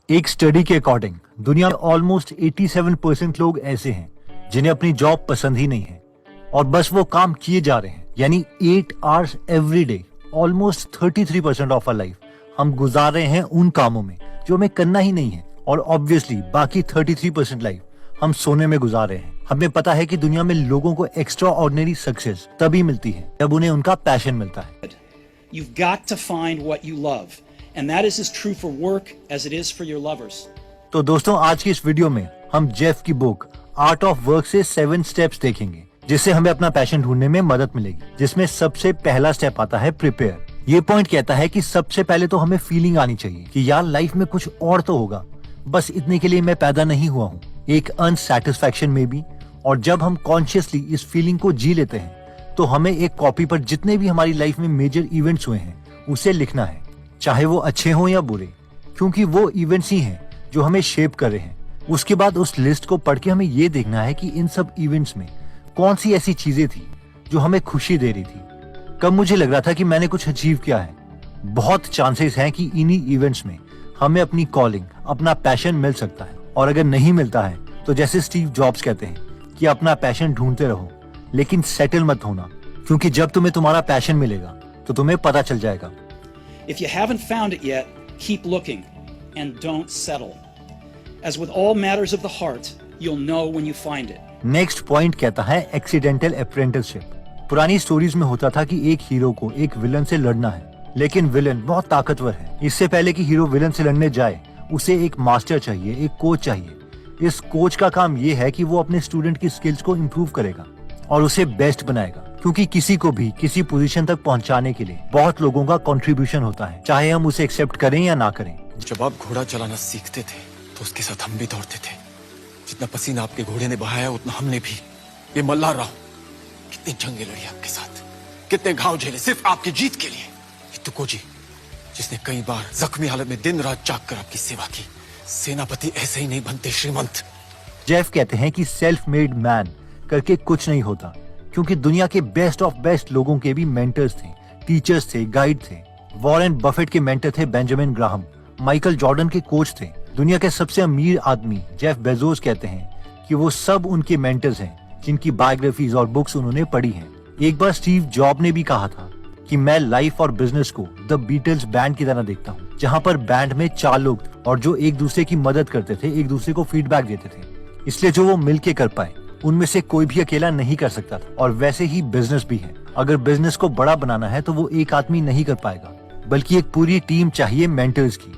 एक स्टडी के अकॉर्डिंग दुनिया में ऑलमोस्ट 87% लोग ऐसे हैं जिन्हें अपनी जॉब पसंद ही नहीं है और बस वो काम किए जा रहे हैं, यानी 8 hours every day. Almost 33% of our life हम गुजार रहे हैं उन कामों में जो हमें करना ही नहीं है, और ऑब्वियसली बाकी 33% लाइफ हम सोने में गुजार रहे हैं। हमें पता है कि दुनिया में लोगों को एक्स्ट्रा ऑर्डिनरी सक्सेस तभी मिलती है जब उन्हें उनका पैशन मिलता है। You've got to find what you love, and that is as true for work as it is for your lovers. तो दोस्तों, आज की इस वीडियो में हम जेफ की बुक आर्ट ऑफ वर्क से 7 स्टेप्स देखेंगे जिससे हमें अपना पैशन ढूंढने में मदद मिलेगी, जिसमें सबसे पहला स्टेप आता है प्रिपेयर। ये पॉइंट कहता है कि सबसे पहले तो हमें फीलिंग आनी चाहिए कि यार लाइफ में कुछ और तो होगा, बस इतने के लिए मैं पैदा नहीं हुआ हूँ, एक अनसैटिस्फैक्शन में भी। और जब हम कॉन्शियसली इस फीलिंग को जी लेते हैं तो हमें एक कॉपी पर जितने भी हमारी लाइफ में मेजर इवेंट्स हुए हैं उसे लिखना है, चाहे वो अच्छे हों या बुरे, क्योंकि वो इवेंट्स ही हैं जो हमें शेप कर रहे हैं। उसके बाद उस लिस्ट को पढ़ के हमें ये देखना है कि इन सब इवेंट्स में कौन सी ऐसी चीजें थी जो हमें खुशी दे रही थी, कब मुझे लग रहा था कि मैंने कुछ अचीव किया है। बहुत चांसेस हैं कि इन्हीं इवेंट्स में हमें अपनी कॉलिंग, अपना पैशन मिल सकता है। और अगर नहीं मिलता है तो जैसे स्टीव जॉब्स कहते हैं कि अपना पैशन ढूंढते रहो लेकिन सेटल मत होना, क्योंकि जब तुम्हें तुम्हारा पैशन मिलेगा तो तुम्हें पता चल जाएगा। If you haven't found it yet, keep looking and don't settle. As with all matters of the heart, you'll know when you find it. Next point कहता है एक्सीडेंटल अप्रेंटिसशिप। पुरानी स्टोरीज में होता था कि एक हीरो को एक विलन से लड़ना है, लेकिन विलन बहुत ताकतवर है। इससे पहले कि हीरो विलन से लड़ने जाए उसे एक मास्टर चाहिए, एक कोच चाहिए। इस कोच का काम ये है कि वो अपने स्टूडेंट की स्किल्स को इम्प्रूव करेगा और उसे बेस्ट बनाएगा, क्योंकि किसी को भी किसी पोजीशन तक पहुंचाने के लिए बहुत लोगों का कंट्रीब्यूशन होता है, चाहे हम उसे एक्सेप्ट करें या ना करें। जब आप घोड़ा चलाना सीखते थे तो उसके साथ हम भी दौड़ते थे। जितना पसीना आपके घोड़े ने बहाया उतना हमने भी। ये मल्हार राव कितनी जंगें लड़ी आपके साथ, कितने घाव झेले सिर्फ आपकी जीत के लिए। ये तुको जी जिसने कई बार जख्मी हालत में दिन रात जाग कर आपकी सेवा की। सेनापति ऐसे ही नहीं बनते श्रीमंत। जेफ कहते हैं कि सेल्फ मेड मैन करके कुछ नहीं होता, क्योंकि दुनिया के बेस्ट ऑफ बेस्ट लोगों के भी मेंटर्स थे, टीचर्स थे, गाइड थे। वॉरेन बफेट के मेंटर थे बेंजामिन ग्राहम, माइकल जॉर्डन के कोच थे। दुनिया के सबसे अमीर आदमी जेफ बेजोस कहते हैं कि वो सब उनके मेंटर्स हैं जिनकी बायोग्राफीज और बुक्स उन्होंने पढ़ी हैं। एक बार स्टीव जॉब ने भी कहा था कि मैं लाइफ और बिजनेस को द बीटल्स बैंड की तरह देखता हूँ, जहाँ पर बैंड में 4 लोग थे और जो एक दूसरे की मदद करते थे, एक दूसरे को फीडबैक देते थे, इसलिए जो वो मिलके कर पाए उनमें से कोई भी अकेला नहीं कर सकता था। और वैसे ही बिजनेस भी है, अगर बिजनेस को बड़ा बनाना है तो वो एक आदमी नहीं कर पाएगा, बल्कि एक पूरी टीम चाहिए मेंटर्स की।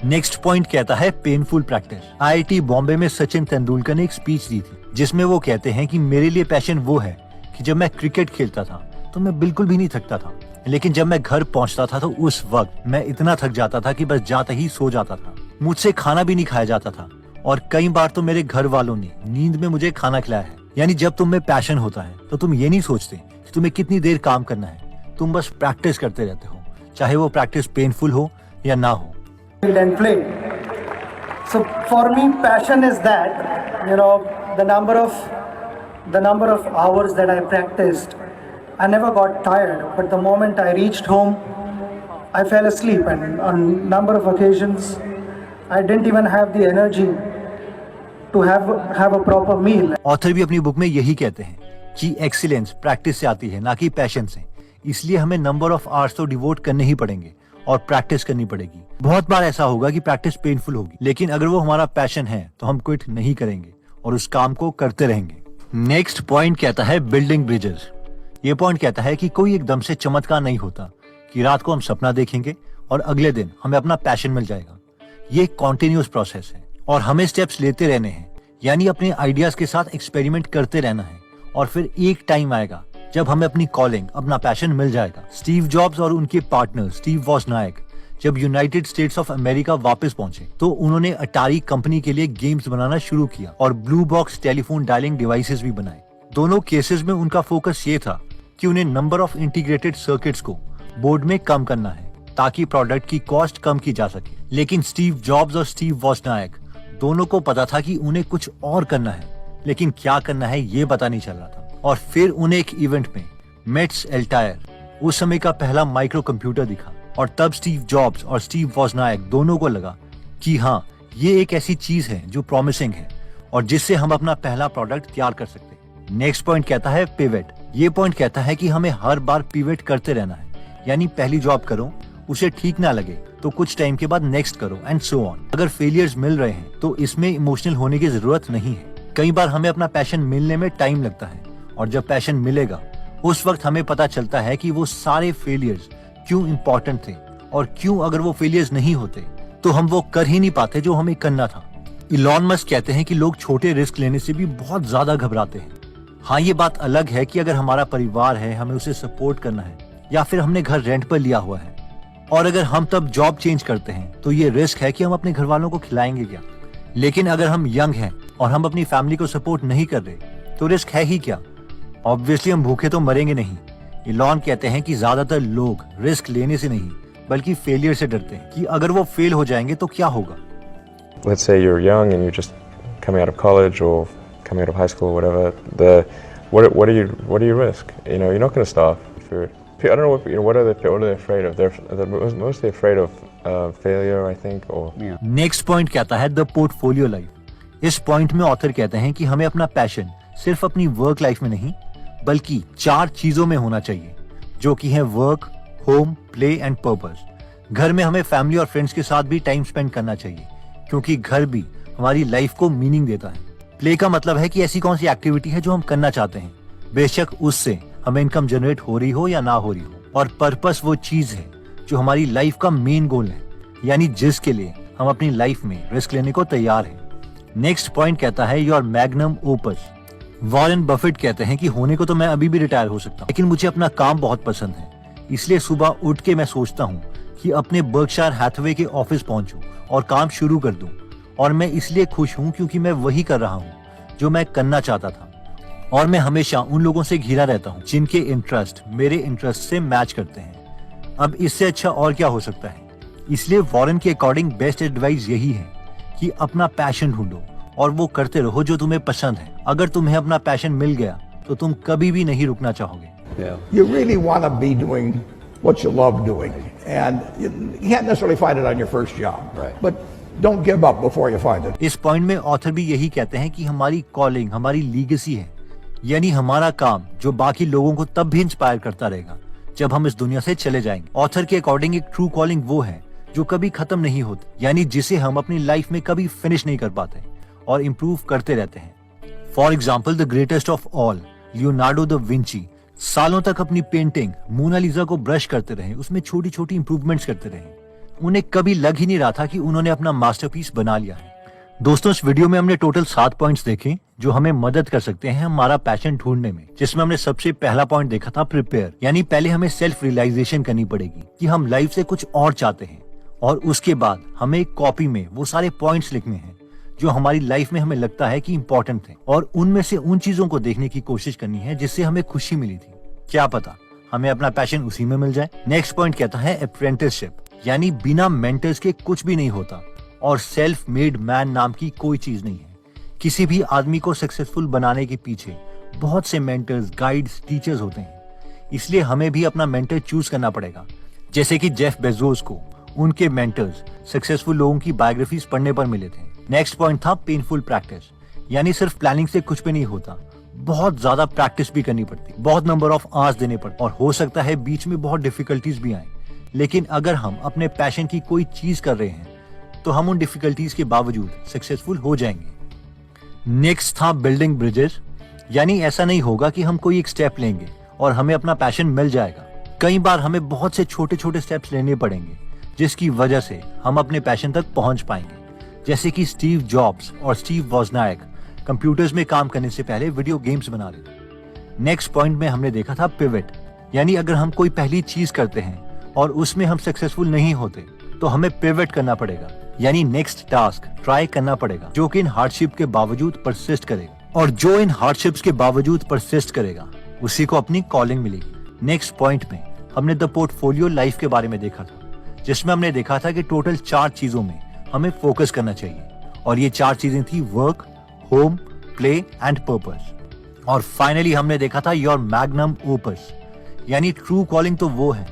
नेक्स्ट पॉइंट कहता है पेनफुल प्रैक्टिस। IIT बॉम्बे में सचिन तेंदुलकर ने एक स्पीच दी थी जिसमें वो कहते हैं कि मेरे लिए पैशन वो है कि जब मैं क्रिकेट खेलता था तो मैं बिल्कुल भी नहीं थकता था, लेकिन जब मैं घर पहुंचता था तो उस वक्त मैं इतना थक जाता था कि बस जाते ही सो जाता था। मुझसे खाना भी नहीं खाया जाता था और कई बार तो मेरे घर वालों ने नींद में मुझे खाना खिलाया है। यानी जब तुम में पैशन होता है तो तुम ये नहीं सोचते कि तुम्हें कितनी देर काम करना है, तुम बस प्रैक्टिस करते रहते हो, चाहे वो प्रैक्टिस पेनफुल हो या ना हो। And play. So for me, passion is that, you know, the number of hours that I practiced, I never got tired. But the moment I reached home, I fell asleep, and on number of occasions, I didn't even have the energy to have a proper meal. Author भी अपनी book में यही कहते हैं कि excellence practice से आती है, ना कि पैशन से। इसलिए हमें नंबर ऑफ आवर्स तो डिवोट करने ही पड़ेंगे और प्रैक्टिस करनी पड़ेगी। बहुत बार ऐसा होगा कि प्रैक्टिस पेनफुल होगी, लेकिन अगर वो हमारा पैशन है तो हम क्विट नहीं करेंगे और उस काम को करते रहेंगे। नेक्स्ट पॉइंट कहता है बिल्डिंग ब्रिजेस। ये पॉइंट कहता है कि कोई एकदम से चमत्कार नहीं होता कि रात को हम सपना देखेंगे और अगले दिन हमें अपना पैशन मिल जाएगा। ये एक कॉन्टिन्यूअस प्रोसेस है और हमें स्टेप्स लेते रहने हैं, यानी अपने आइडियाज के साथ एक्सपेरिमेंट करते रहना है। और फिर एक टाइम आएगा जब हमें अपनी कॉलिंग, अपना पैशन मिल जाएगा। स्टीव जॉब्स और उनके पार्टनर स्टीव वॉजनायक जब यूनाइटेड स्टेट्स ऑफ अमेरिका वापस पहुंचे तो उन्होंने अटारी कंपनी के लिए गेम्स बनाना शुरू किया और blue box telephone dialing devices भी बनाए। दोनों केसेस में उनका फोकस ये था कि उन्हें नंबर ऑफ इंटीग्रेटेड सर्किट्स को बोर्ड में कम करना है ताकि प्रोडक्ट की कॉस्ट कम की जा सके। लेकिन स्टीव जॉब्स और स्टीव वॉजनायक दोनों को पता था कि उन्हें कुछ और करना है, लेकिन क्या करना है ये पता नहीं चल रहा था। और फिर उन्हें एक इवेंट में मेट्स एल्टायर, उस समय का पहला माइक्रो कंप्यूटर दिखा और तब स्टीव जॉब्स और स्टीव वॉजनायक दोनों को लगा कि हाँ, ये एक ऐसी चीज है जो प्रॉमिसिंग है और जिससे हम अपना पहला प्रोडक्ट तैयार कर सकते हैं। नेक्स्ट पॉइंट कहता है पिवट। ये पॉइंट कहता है कि हमें हर बार पिवट करते रहना है, यानी पहली जॉब करो, उसे ठीक ना लगे तो कुछ टाइम के बाद नेक्स्ट करो एंड सो ऑन। अगर फेलियर्स मिल रहे हैं तो इसमें इमोशनल होने की जरूरत नहीं है। कई बार हमें अपना पैशन मिलने में टाइम लगता है और जब पैशन मिलेगा उस वक्त हमें पता चलता है कि वो सारे फेलियर्स क्यों इम्पोर्टेंट थे और क्यों अगर वो फेलियर्स नहीं होते तो हम वो कर ही नहीं पाते जो हमें करना था। इलॉन मस्क कहते हैं कि लोग छोटे रिस्क लेने से भी बहुत ज्यादा घबराते हैं। हाँ, ये बात अलग है कि अगर हमारा परिवार है, हमें उसे सपोर्ट करना है या फिर हमने घर रेंट पर लिया हुआ है और अगर हम तब जॉब चेंज करते हैं तो ये रिस्क है कि हम अपने घर वालों को खिलाएंगे क्या। लेकिन अगर हम यंग हैं और हम अपनी फैमिली को सपोर्ट नहीं कर रहे तो रिस्क है ही क्या। ऑब्वियसली हम भूखे तो मरेंगे नहीं। इलॉन कहते हैं कि ज्यादातर लोग रिस्क लेने से नहीं बल्कि फेलियर से डरते हैं कि अगर वो फेल हो जाएंगे तो क्या होगा। Let's say you're young and you're just coming out of college or coming out of high school or whatever. What do you risk? You know, you're not going to stop. I don't know what are they afraid of? They're mostly afraid of failure, I think. Or next point कहता है the portfolio life. इस point में author कहते हैं कि हमें अपना passion सिर्फ अपनी वर्क लाइफ में नहीं बल्कि 4 चीजों में होना चाहिए, जो कि है work, home, play and purpose. घर में हमें फैमिली और फ्रेंड्स के साथ भी टाइम स्पेंड करना चाहिए क्योंकि घर भी हमारी लाइफ को मीनिंग देता है। प्ले का मतलब है कि ऐसी कौन सी एक्टिविटी है जो हम करना चाहते हैं, बेशक उससे हमें इनकम जनरेट हो रही हो या ना हो रही हो। और पर्पस वो चीज है जो हमारी लाइफ का मेन गोल है, यानी जिसके लिए हम अपनी लाइफ में रिस्क लेने को तैयार हैं। नेक्स्ट पॉइंट कहता है your magnum opus. Warren Buffett कहते हैं कि होने को तो मैं अभी भी रिटायर हो सकता हूँ लेकिन मुझे अपना काम बहुत पसंद है, इसलिए सुबह उठ के मैं सोचता हूँ कि अपने बर्कशायर हैथवे के ऑफिस पहुंचूं और काम शुरू कर दूं। और मैं इसलिए खुश हूँ क्योंकि मैं वही कर रहा हूँ जो मैं करना चाहता था और मैं हमेशा उन लोगों से घिरा रहता हूँ जिनके इंटरेस्ट मेरे इंटरेस्ट से मैच करते हैं। अब इससे अच्छा और क्या हो सकता है। इसलिए वॉरेन के अकॉर्डिंग बेस्ट एडवाइस यही है कि अपना पैशन ढूंढो और वो करते रहो जो तुम्हें पसंद है। अगर तुम्हें अपना पैशन मिल गया तो तुम कभी भी नहीं रुकना चाहोगे। You really want to be doing what you love doing, and you can't necessarily find it on your first job, but don't give up before you find it. इस पॉइंट में ऑथर भी यही कहते हैं कि हमारी कॉलिंग हमारी legacy है, यानी हमारा काम जो बाकी लोगों को तब भी इंस्पायर करता रहेगा जब हम इस दुनिया से चले जाएंगे। ऑथर के अकॉर्डिंग एक ट्रू कॉलिंग वो है जो कभी खत्म नहीं होती, यानी जिसे हम अपनी लाइफ में कभी फिनिश नहीं कर पाते और इम्प्रूव करते रहते हैं। For example the greatest of all Leonardo da Vinci सालों तक अपनी पेंटिंग मोनालिसा को ब्रश करते रहे, उसमें छोटी छोटी इंप्रूवमेंट्स करते रहे। उन्हें कभी लग ही नहीं रहा था कि उन्होंने अपना मास्टरपीस बना लिया है। दोस्तों, इस वीडियो में हमने टोटल 7 पॉइंट्स देखे जो हमें मदद कर सकते हैं हमारा पैशन ढूंढने में, जिसमें हमने सबसे पहला पॉइंट देखा था प्रिपेयर, यानी पहले हमें सेल्फ रियलाइजेशन करनी पड़ेगी कि हम लाइफ से कुछ और चाहते हैं और उसके बाद हमें एक कॉपी में वो सारे पॉइंट्स लिखने हैं जो हमारी लाइफ में हमें लगता है कि इम्पोर्टेंट थे और उनमें से उन चीजों को देखने की कोशिश करनी है जिससे हमें खुशी मिली थी। क्या पता हमें अपना पैशन उसी में मिल जाए। नेक्स्ट पॉइंट कहता है अप्रेंटिसशिप, यानी बिना मेंटर्स के कुछ भी नहीं होता और सेल्फ मेड मैन नाम की कोई चीज नहीं है। किसी भी आदमी को सक्सेसफुल बनाने के पीछे बहुत से मेंटर्स, गाइड्स, टीचर्स होते हैं, इसलिए हमें भी अपना मेंटर चूज करना पड़ेगा। जैसे कि जेफ बेजोस को उनके मेंटर्स सक्सेसफुल लोगों की बायोग्राफीज पढ़ने पर मिले थे। नेक्स्ट पॉइंट था पेनफुल प्रैक्टिस, यानी सिर्फ प्लानिंग से कुछ भी नहीं होता, बहुत ज्यादा प्रैक्टिस भी करनी पड़ती, बहुत नंबर ऑफ आवर्स देने पड़ते और हो सकता है बीच में बहुत डिफिकल्टीज भी आए। लेकिन अगर हम अपने पैशन की कोई चीज कर रहे हैं तो हम उन डिफिकल्टीज के बावजूद सक्सेसफुल हो जाएंगे। नेक्स्ट था बिल्डिंग ब्रिजेस, यानी ऐसा नहीं होगा कि हम कोई एक स्टेप लेंगे और हमें अपना पैशन मिल जाएगा। कई बार हमें बहुत से छोटे छोटे स्टेप्स लेने पड़ेंगे जिसकी वजह से हम अपने पैशन तक पहुंच पाएंगे। जैसे कि स्टीव जॉब्स और स्टीव वॉजनायक कंप्यूटर्स में काम करने से पहले वीडियो गेम्स बना रहे थे। नेक्स्ट पॉइंट में हमने देखा था पिवट, यानी अगर हम कोई पहली चीज करते हैं और उसमें हम सक्सेसफुल नहीं होते तो हमें पिवट करना पड़ेगा, यानी नेक्स्ट टास्क ट्राई करना पड़ेगा जो कि इन हार्डशिप के बावजूद परसिस्ट करेगा और जो इन हार्डशिप्स के बावजूद परसिस्ट करेगा उसी को अपनी कॉलिंग मिलेगी। नेक्स्ट पॉइंट में हमने द पोर्टफोलियो लाइफ के बारे में देखा था, जिसमें हमने देखा था कि टोटल 4 चीजों में हमें फोकस करना चाहिए और ये 4 चीजें थी work, home, play and purpose. और फाइनली हमने देखा था योर मैग्नम ओपस, यानी ट्रू कॉलिंग तो वो है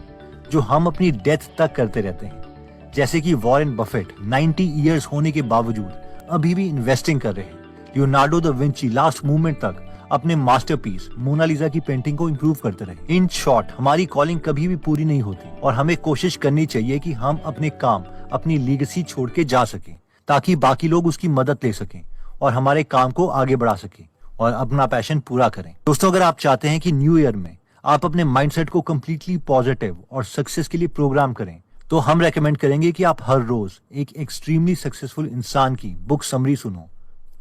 जो हम अपनी डेथ तक करते रहते हैं, जैसे कि वॉरेन बफेट 90 इयर्स होने के बावजूद अभी भी इन्वेस्टिंग कर रहे हैं। Leonardo da Vinci last movement तक अपने मास्टरपीस मोनालिसा की पेंटिंग को इम्प्रूव करते रहे। इन शॉर्ट, हमारी कॉलिंग कभी भी पूरी नहीं होती और हमें कोशिश करनी चाहिए कि हम अपने काम, अपनी लीगेसी छोड़ के जा सकें, ताकि बाकी लोग उसकी मदद ले सकें और हमारे काम को आगे बढ़ा सकें और अपना पैशन पूरा करें। दोस्तों, अगर आप चाहते हैं कि न्यू ईयर में आप अपने माइंडसेट को कम्प्लीटली पॉजिटिव और सक्सेस के लिए प्रोग्राम करें, तो हम रेकमेंड करेंगे कि आप हर रोज एक एक्सट्रीमली सक्सेसफुल इंसान की बुक समरी सुनो,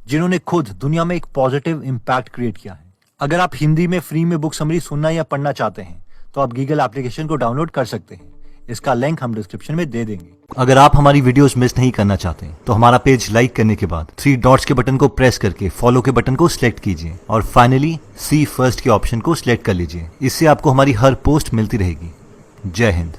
जिन्होंने खुद दुनिया में एक पॉजिटिव इम्पैक्ट क्रिएट किया है। अगर आप हिंदी में फ्री में बुक समरी सुनना या पढ़ना चाहते हैं तो आप गीगल एप्लीकेशन को डाउनलोड कर सकते हैं। इसका लिंक हम डिस्क्रिप्शन में दे देंगे। अगर आप हमारी वीडियोस मिस नहीं करना चाहते तो हमारा पेज लाइक करने के बाद 3 डॉट्स के बटन को प्रेस करके फॉलो के बटन को सिलेक्ट कीजिए और फाइनली सी फर्स्ट के ऑप्शन को सिलेक्ट कर लीजिए। इससे आपको हमारी हर पोस्ट मिलती रहेगी। जय हिंद।